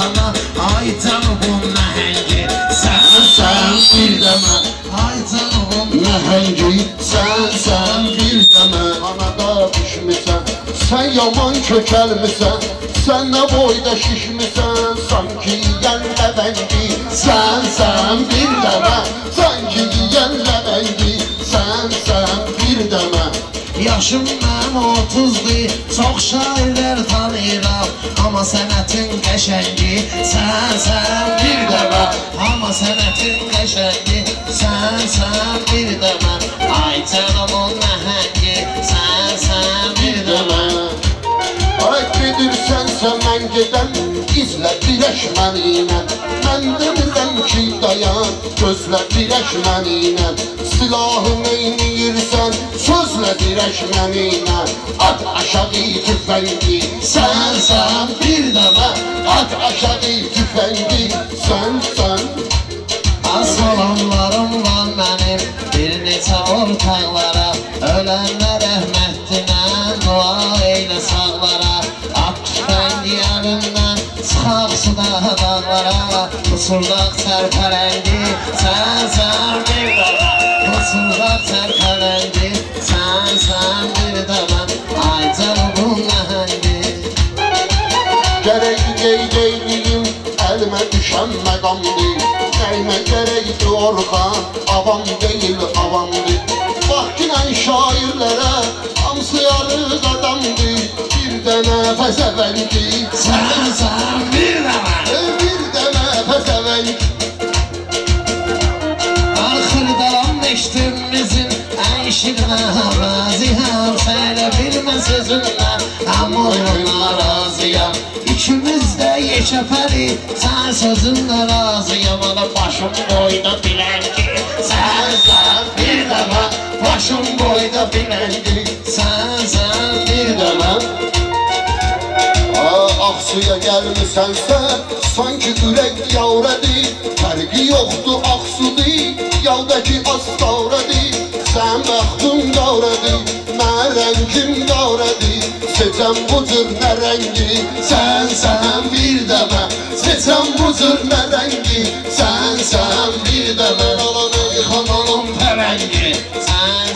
xana. Ay canımın nəhəngi, sən bir demə. Ay canımın nəhəngi, sən bir demə. Anada düşmüsən, sən yaman kökəlmisən. Sən nə boyda şişmisən, sanki yiyən ləvəngi. Sən bir demə, sanki yiyən ləvəngi. Sən bir demə. Yaşım mənim 30'dur, çox şairlər tanıyıram. Amma sənətin qəşəngi, sən bir demə. Amma sənətin qəşəngi, sən bir demə. Ay canımın nəhəngi, sən bir demə. Ay gedirsənsə mən gedəm, izlə birləşməniylə. Mən demirəm ki dayan, gözlə birləşməniylə. Silahı neyniyirsən, sözlə birləşməniylə. At aşağı tüfəngi, sən bir demə. At aşağı tüfəngi, sən Az olanlarım var mənim, bir neçə ortaqlara. Ölənlər rəhmətinə, dua eylə sağlara. At tüfəngi əlindən, çıxaq suda dağlara. Pusurdaq sərpərəndi, sən bir demə. Pusurdaq sərpərəndi, sən bir demə. Ay canımın nəhəngi. Gərək qeyliyim, əlimə düşən məqamdır. Nəyimə gərəkdir orxan, avam deyil avamdır. Bax ki mən şairlərə, hamısı yarı qadamdır. Bir dənə fəzəvəngi, Sən bir demə. bir dənə fəzəvəngi. Xırdalan eştimizin ən şirinə razıyam. Sənə bilmə sözündən, amma oyunla razıyam. İkimiz də yeşəpəri, sən sözünlə razıyam. Ana başım boyda bilən ki, sən bir demə. Başım boyda bilən ki, sən bir demə. Aksuya gəlmisənsə, sanki ürək yavrədir. Fərqi yoxdur Aksudur, yaldakı astavradır. Sən bəxtun qavrədir, mən rəngim qavrədir. Seçəm bu cür nə rəngi, sən bir demə. Seçəm bu cür nə rəngi, sən bir demə. Ey xanalım pərəngi, sən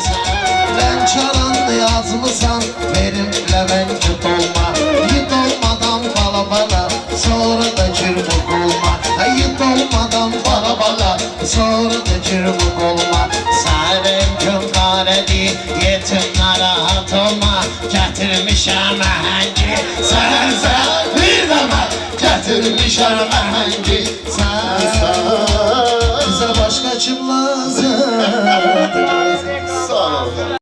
Lənkəran yazmısan, verim ləvəngi dolma. Yid olmadan bala, sonra da cürmü qolma. Yid olmadan bala, sonra da cürmü qolma. Sənin gün qarədi, yetim narahat olma. Gətirmişəm əhəngi, sən bir demə. Gətirmişəm əhəngi, sən. Bizə başqa kimlər